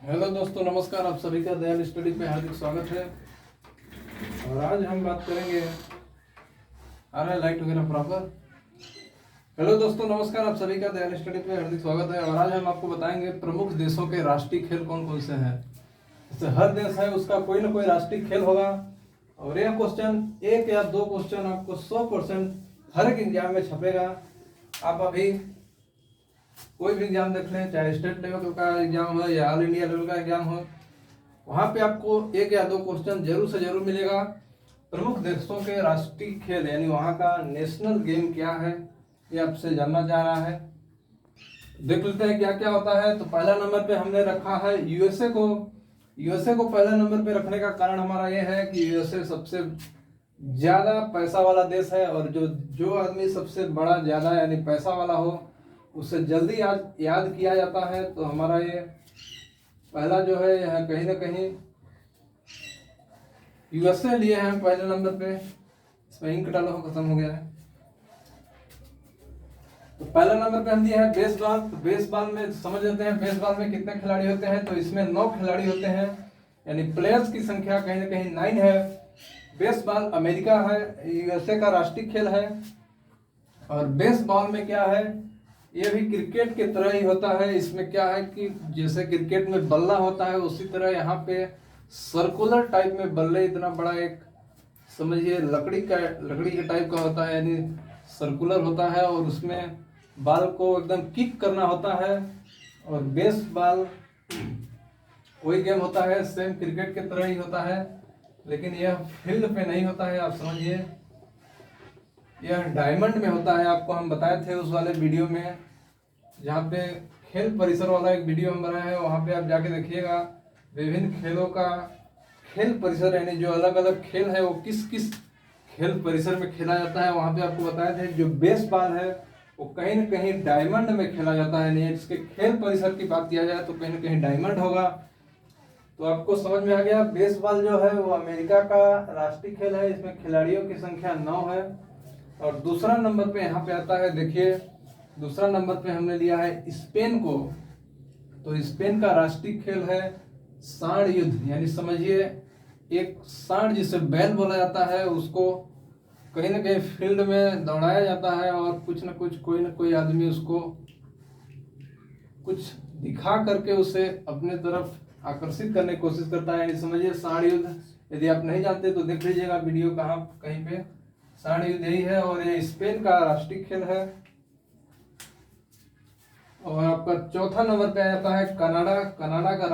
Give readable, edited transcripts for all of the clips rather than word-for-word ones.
Hello दोस्तों, नमस्कार। आप सभी का दयाल स्टडी पे हार्दिक स्वागत है। और आज हम बात करेंगे, आ रहा है लाइट वगैरह प्रॉपर। हेलो दोस्तों, नमस्कार। आप सभी का दयाल स्टडी पे हार्दिक स्वागत है। और आज हम आपको बताएंगे प्रमुख देशों के राष्ट्रीय खेल कौन कौन से हैं। जैसे हर देश है उसका कोई ना कोई राष्ट्रीय खेल होगा। और यह क्वेश्चन, एक या दो क्वेश्चन आपको 100% हर एक एग्जाम में छपेगा। आप अभी कोई भी एग्जाम देख लें, चाहे स्टेट लेवल का एग्जाम हो या ऑल इंडिया लेवल का एग्जाम हो, वहाँ पे आपको एक या दो क्वेश्चन जरूर से जरूर मिलेगा। प्रमुख देशों के राष्ट्रीय खेल यानी वहाँ का नेशनल गेम क्या है, ये आपसे जानना चाह रहा है। देख लेते हैं क्या क्या होता है। तो पहला नंबर पे हमने रखा है यूएसए को। यूएसए को पहले नंबर पे रखने का कारण हमारा ये है कि यूएसए सबसे ज्यादा पैसा वाला देश है। और जो आदमी सबसे बड़ा ज्यादा यानी पैसा वाला हो, उससे जल्दी याद किया जाता है। तो हमारा ये पहला जो है यह कहीं ना कहीं यूएसए लिए हैं पहले नंबर पे। इसमें इंक डालो, खत्म हो गया है। तो पहला नंबर पे हम दिया है बेसबॉल। तो बेसबॉल में समझ लेते हैं बेसबॉल में कितने खिलाड़ी होते हैं। तो इसमें 9 खिलाड़ी होते हैं, यानी प्लेयर्स की संख्या कहीं ना कहीं 9 है। बेसबॉल अमेरिका है, यूएसए का राष्ट्रीय खेल है। और बेसबॉल में क्या है, ये भी क्रिकेट की तरह ही होता है। इसमें क्या है कि जैसे क्रिकेट में बल्ला होता है, उसी तरह यहाँ पे सर्कुलर टाइप में बल्ले, इतना बड़ा एक समझिए लकड़ी के टाइप का होता है, यानी सर्कुलर होता है। और उसमें बॉल को एकदम किक करना होता है। और बेसबॉल वही गेम होता है, सेम क्रिकेट की तरह ही होता है, लेकिन यह फील्ड पे नहीं होता है। आप समझिए यह डायमंड में होता है। आपको हम बताए थे उस वाले वीडियो में, जहाँ पे खेल परिसर वाला एक वीडियो हम बनाए हैं, वहाँ पे आप जाके देखिएगा विभिन्न खेलों का खेल परिसर, यानी जो अलग अलग खेल है वो किस किस खेल परिसर में खेला जाता है। वहाँ पे आपको बताए थे जो बेसबॉल है वो कहीं ना कहीं डायमंड में खेला जाता है। यानी इसके खेल परिसर की बात किया जाए तो कहीं ना कहीं डायमंड होगा। तो आपको समझ में आ गया। बेसबॉल जो है वो अमेरिका का राष्ट्रीय खेल है। इसमें खिलाड़ियों की संख्या 9 है। और दूसरा नंबर पे यहाँ पे आता है, देखिए दूसरा नंबर पे हमने लिया है स्पेन को। तो स्पेन का राष्ट्रीय खेल है सांड युद्ध, यानी समझिए एक सांड जिसे बैल बोला जाता है, उसको कहीं ना कहीं फील्ड में दौड़ाया जाता है। और कुछ ना कुछ कोई ना कोई आदमी उसको कुछ दिखा करके उसे अपने तरफ आकर्षित करने की कोशिश करता है, यानी समझिए सांड युद्ध। यदि आप नहीं जानते तो देख लीजिएगा वीडियो कहाँ कहीं पे। सांड युद्ध यही है और ये स्पेन का राष्ट्रीय खेल है। और आपका चौथा नंबर पे आ जाता है कनाडा। कनाडा का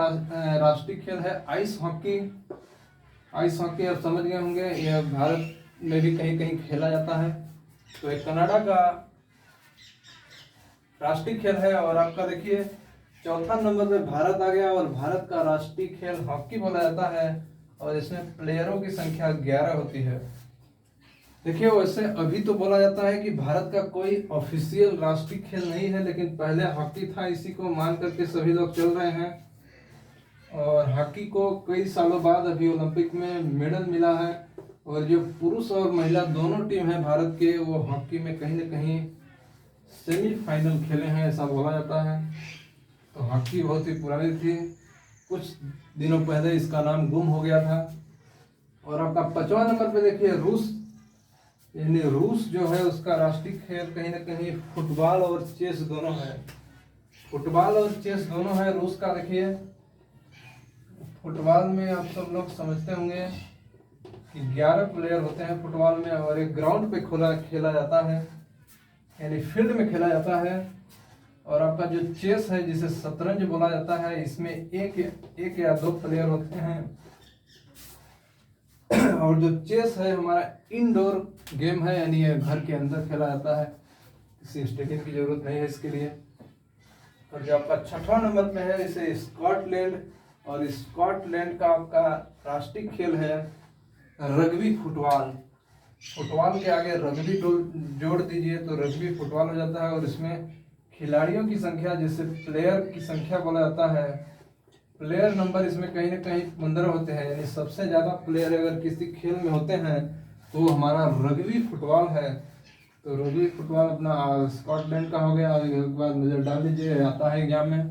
राष्ट्रीय खेल है आइस हॉकी। आइस हॉकी आप समझ गए होंगे, यह भारत में भी कहीं कहीं खेला जाता है। तो एक कनाडा का राष्ट्रीय खेल है। और आपका देखिए चौथा नंबर पे भारत आ गया। और भारत का राष्ट्रीय खेल हॉकी बोला जाता है। और इसमें प्लेयरों की संख्या 11 होती है। देखिए वैसे अभी तो बोला जाता है कि भारत का कोई ऑफिशियल राष्ट्रीय खेल नहीं है, लेकिन पहले हॉकी था, इसी को मान करके सभी लोग चल रहे हैं। और हॉकी को कई सालों बाद अभी ओलंपिक में मेडल मिला है। और जो पुरुष और महिला दोनों टीम है भारत के, वो हॉकी में कहीं ना कहीं सेमीफाइनल खेले हैं, ऐसा बोला जाता है। तो हॉकी बहुत ही पुरानी थी, कुछ दिनों पहले इसका नाम गुम हो गया था। और आपका 5वां नंबर पे देखिए रूस, यानी रूस जो है उसका राष्ट्रीय खेल कहीं ना कहीं फुटबॉल और चेस दोनों है। फुटबॉल और चेस दोनों है रूस का। देखिए फुटबॉल में आप सब लोग समझते होंगे कि 11 प्लेयर होते हैं फुटबॉल में। और एक ग्राउंड पे खेला जाता है, यानी फील्ड में खेला जाता है। और आपका जो चेस है जिसे शतरंज बोला जाता है, इसमें एक या दो प्लेयर होते हैं। और जो चेस है हमारा इंडोर गेम है, यानी ये घर के अंदर खेला जाता है, किसी स्टेडियम की जरूरत नहीं है इसके लिए। और जो आपका 6वां नंबर पे है इसे स्कॉटलैंड। और स्कॉटलैंड का आपका राष्ट्रीय खेल है रग्बी फुटबॉल। फुटबॉल के आगे रग्बी जोड़ दीजिए तो रग्बी फुटबॉल हो जाता है। और इसमें खिलाड़ियों की संख्या, जिसे प्लेयर की संख्या बोला जाता है, प्लेयर नंबर इसमें कहीं ना कहीं 15 होते हैं। यानी सबसे ज़्यादा प्लेयर अगर किसी खेल में होते हैं तो हमारा रग्बी फुटबॉल है। तो रग्बी फुटबॉल अपना स्कॉटलैंड का हो गया। एक बार नज़र डाल लीजिए, आता है एग्जाम में,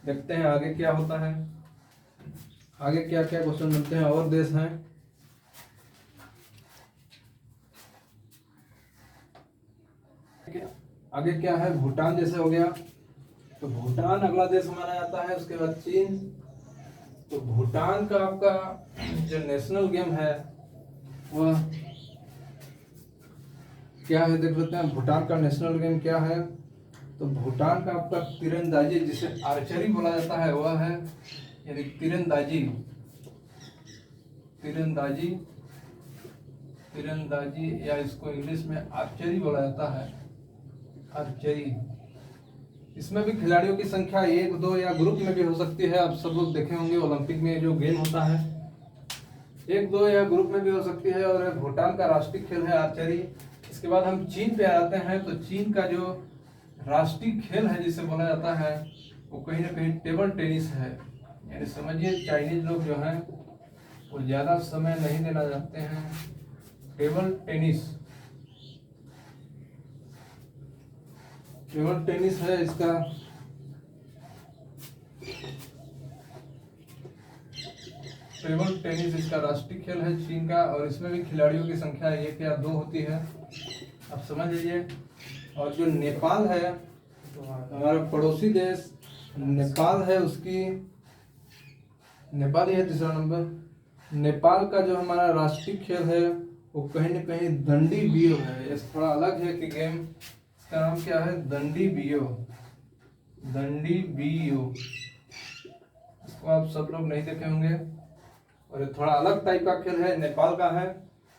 देखते हैं आगे क्या होता है। आगे क्या क्या क्वेश्चन मिलते हैं और देश हैं। आगे क्या है, भूटान जैसे हो गया, तो भूटान अगला देश माना जाता है। उसके बाद चीन। तो भूटान का आपका जो नेशनल गेम है वह क्या है, देख लेते हैं। भूटान का नेशनल गेम क्या है, तो भूटान का आपका तीरंदाजी, जिसे आर्चरी बोला जाता है, वह है, यानी तीरंदाजी। तीरंदाजी तीरंदाजी या इसको इंग्लिश में आर्चरी बोला जाता है, आर्चरी। इसमें भी खिलाड़ियों की संख्या 1-2 या ग्रुप में भी हो सकती है। आप सब लोग देखे होंगे ओलंपिक में जो गेम होता है, 1-2 या ग्रुप में भी हो सकती है। और भूटान का राष्ट्रीय खेल है आर्चरी। इसके बाद हम चीन पे आते हैं। तो चीन का जो राष्ट्रीय खेल है जिसे बोला जाता है वो कहीं ना कहीं टेबल टेनिस है। यानी समझिए चाइनीज लोग जो हैं वो ज़्यादा समय नहीं देना चाहते हैं। टेबल टेनिस, टेबल टेनिस है इसका। टेबल टेनिस इसका राष्ट्रीय खेल है चीन का। और इसमें भी खिलाड़ियों की संख्या 1 या 2 होती है, आप समझ लीजिए। और जो नेपाल है, हमारा पड़ोसी देश नेपाल है, उसकी नेपाल ही है तीसरा नंबर। नेपाल का जो हमारा राष्ट्रीय खेल है वो कहीं न कहीं दंडी बियो है। ये थोड़ा अलग है कि गेम, इसका नाम क्या है, दंडी बियो। दंडी बियो, इसको आप सब लोग नहीं देखे होंगे और ये थोड़ा अलग टाइप का खेल है, नेपाल का है।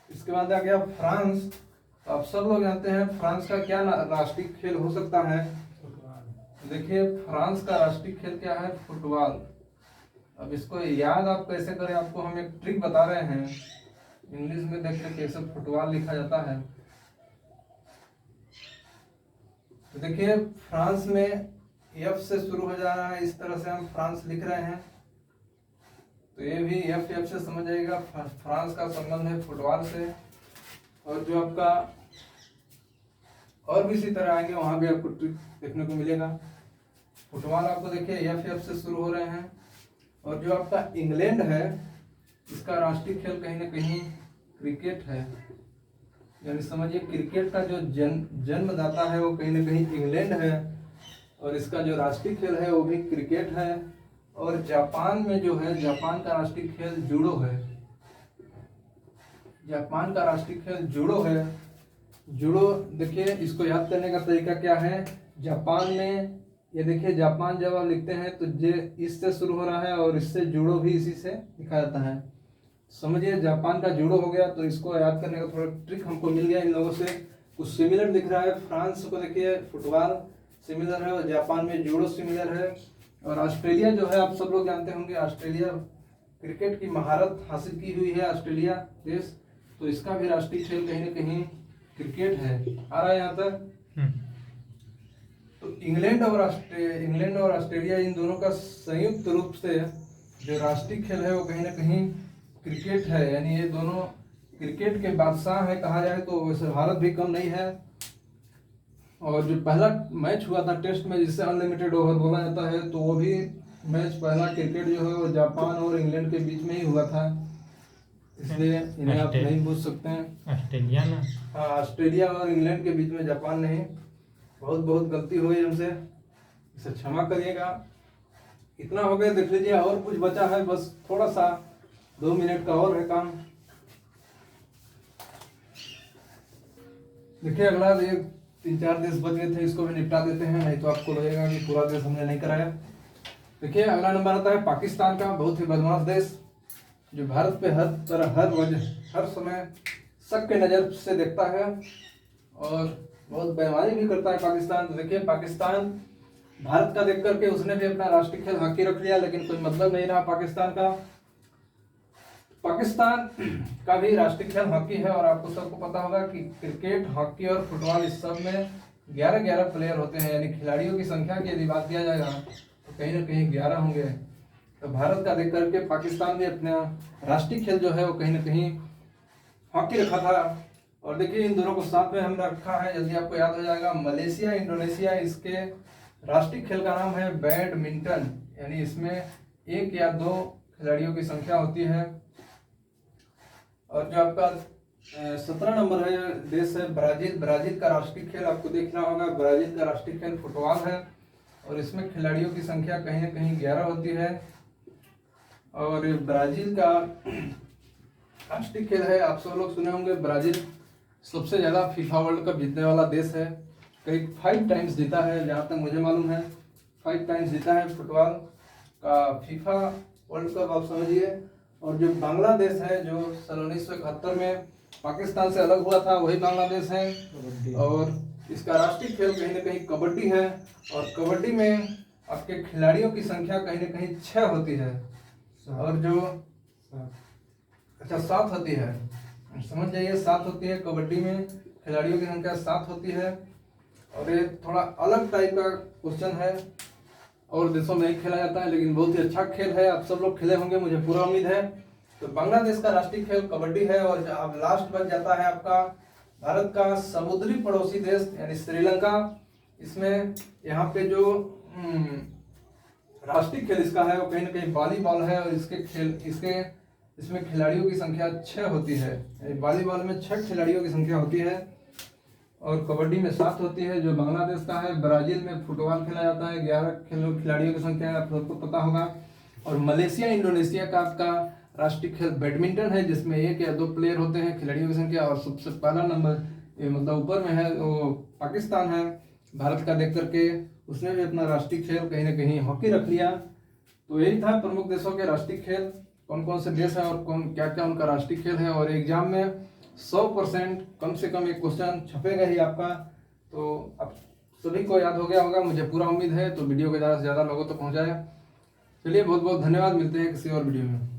इसके बाद आ गया फ्रांस। तो आप सब लोग जानते हैं फ्रांस का क्या राष्ट्रीय खेल हो सकता है। देखिए फ्रांस का राष्ट्रीय खेल क्या है, फुटबॉल। अब इसको याद आप कैसे करें, आपको हम एक ट्रिक बता रहे हैं। इंग्लिश में देखिए कैसे फुटबॉल लिखा जाता है। तो देखिए फ्रांस में एफ से शुरू हो जा रहा है, इस तरह से हम फ्रांस लिख रहे हैं। तो ये भी एफ से समझ जाएगा, फ्रांस का संबंध है फुटबॉल से। और जो आपका और भी इसी तरह आएंगे वहां भी आपको ट्रिक देखने को मिलेगा। फुटबॉल आपको देखिए एफ से शुरू हो रहे हैं। और जो आपका इंग्लैंड है, इसका राष्ट्रीय खेल कहीं ना कहीं क्रिकेट है। यानी समझिए क्रिकेट का जो जन्मदाता है वो कहीं ना कहीं इंग्लैंड है। और इसका जो राष्ट्रीय खेल है वो भी क्रिकेट है। और जापान में जो है, जापान का राष्ट्रीय खेल जूडो है। जापान का राष्ट्रीय खेल जूडो है। जूडो देखिए इसको याद करने का तरीका क्या है, जापान में ये देखिए, जापान जब आप लिखते हैं तो जे इससे शुरू हो रहा है और इससे जूडो भी इसी से लिखा जाता है। समझिए जापान का जूडो हो गया। तो इसको याद करने का थोड़ा ट्रिक हमको मिल गया इन लोगों से। कुछ सिमिलर दिख रहा है, फ्रांस को देखिए फुटबॉल सिमिलर है और जापान में जूडो सिमिलर है। और ऑस्ट्रेलिया जो है आप सब लोग जानते होंगे, ऑस्ट्रेलिया क्रिकेट की महारत हासिल की हुई है ऑस्ट्रेलिया देश। तो इसका भी राष्ट्रीय खेल कहीं ना कहीं क्रिकेट है। आ रहा है यहाँ तक। तो इंग्लैंड और ऑस्ट्रेलिया इन दोनों का संयुक्त रूप से जो राष्ट्रीय खेल है वो कहीं ना कहीं क्रिकेट है। यानी ये दोनों क्रिकेट के बादशाह है कहा जाए तो। वैसे भारत भी कम नहीं है। और जो पहला मैच हुआ था टेस्ट में जिसे अनलिमिटेड ओवर बोला जाता है, तो वो भी मैच पहला क्रिकेट जो है वो जापान और इंग्लैंड के बीच में ही हुआ था। इसलिए इन्हें आप नहीं पूछ सकते हैं। ऑस्ट्रेलिया ना, हाँ ऑस्ट्रेलिया और इंग्लैंड के बीच में, जापान नहीं। बहुत गलती हुई हमसे, इसे क्षमा करिएगा। इतना हो गया, देख लीजिए और कुछ बचा है, बस थोड़ा सा 2 मिनट का और है काम। देखिए अगला 3-4 देश बच गए थे, इसको भी निपटा देते हैं, नहीं तो आपको लगेगा कि पूरा देश हमने नहीं कराया। देखिए अगला नंबर आता है पाकिस्तान का, बहुत ही बदमाश देश जो भारत पे हर तरह हर समय शक के नज़र से देखता है और बहुत बेईमानी भी करता है पाकिस्तान। तो देखिए पाकिस्तान भारत का देख करके उसने भी अपना राष्ट्रीय खेल हॉकी रख लिया, लेकिन कोई मतलब नहीं रहा पाकिस्तान का। पाकिस्तान का भी राष्ट्रीय खेल हॉकी है। और आपको सबको पता होगा कि क्रिकेट, हॉकी और फुटबॉल इस सब में 11-11 प्लेयर होते हैं। यानी खिलाड़ियों की संख्या की यदि बात किया जाएगा तो कहीं ना कहीं 11 होंगे। तो भारत का देख करके पाकिस्तान ने अपना राष्ट्रीय खेल जो है वो कहीं ना कहीं हॉकी रखा था। और देखिए इन दोनों को साथ में हमने रखा है, जल्दी आपको याद हो जाएगा, मलेशिया, इंडोनेशिया। इसके राष्ट्रीय खेल का नाम है बैडमिंटन। यानी इसमें 1 या 2 खिलाड़ियों की संख्या होती है। और जो आपका 17 नंबर है देश है ब्राजील। ब्राजील का राष्ट्रीय खेल आपको देखना होगा, ब्राजील का राष्ट्रीय खेल फुटबॉल है और इसमें खिलाड़ियों की संख्या कहीं ना कहीं 11 होती है। और ब्राजील का राष्ट्रीय खेल है, आप सब लोग सुने होंगे, ब्राजील सबसे ज़्यादा फीफा वर्ल्ड कप जीतने वाला देश है। करीब 5 टाइम्स जीता है, जहाँ तक मुझे मालूम है 5 टाइम्स जीता है फुटबॉल का फीफा वर्ल्ड कप, आप समझिए। और जो बांग्लादेश है जो सन 1971 में पाकिस्तान से अलग हुआ था, वही बांग्लादेश है। और इसका राष्ट्रीय खेल कहीं ना कहीं कबड्डी है और कबड्डी में आपके खिलाड़ियों की संख्या कहीं ना कहीं 6 होती है। और जो 7 होती है, समझ जाइए 7 होती है कबड्डी में, खिलाड़ियों की संख्या 7 होती है। और ये थोड़ा अलग टाइप का क्वेश्चन है, और देशों में नहीं खेला जाता है, लेकिन बहुत ही अच्छा खेल है, आप सब लोग खेले होंगे मुझे पूरा उम्मीद है। तो बांग्लादेश का राष्ट्रीय खेल कबड्डी है। और अब लास्ट बच जाता है आपका भारत का समुद्री पड़ोसी देश यानी श्रीलंका। इसमें यहाँ पे जो राष्ट्रीय खेल इसका है वो कहीं ना कहीं वॉलीबॉल है और इसमें खिलाड़ियों की संख्या 6 होती है। वॉलीबॉल में 6 खिलाड़ियों की संख्या होती है और कबड्डी में 7 होती है जो बांग्लादेश का है। ब्राजील में फुटबॉल खेला जाता है, 11 खिलाड़ियों की संख्या है, आप सबको पता होगा। और मलेशिया इंडोनेशिया का आपका राष्ट्रीय खेल बैडमिंटन है, जिसमें 1 या 2 प्लेयर होते हैं, खिलाड़ियों की संख्या। और सबसे पहला नंबर मतलब ऊपर में है वो पाकिस्तान है, भारत का देख करके उसने भी अपना राष्ट्रीय खेल कहीं ना कहीं हॉकी रख लिया। तो यही था प्रमुख देशों के राष्ट्रीय खेल, कौन कौन से देश हैं और कौन क्या क्या उनका राष्ट्रीय खेल है। और एग्जाम में 100% कम से कम एक क्वेश्चन छपेगा ही आपका। तो अब सभी को याद हो गया होगा, मुझे पूरा उम्मीद है। तो वीडियो को ज़्यादा से ज़्यादा लोगों तक पहुँचाए। चलिए बहुत बहुत धन्यवाद, मिलते हैं किसी और वीडियो में।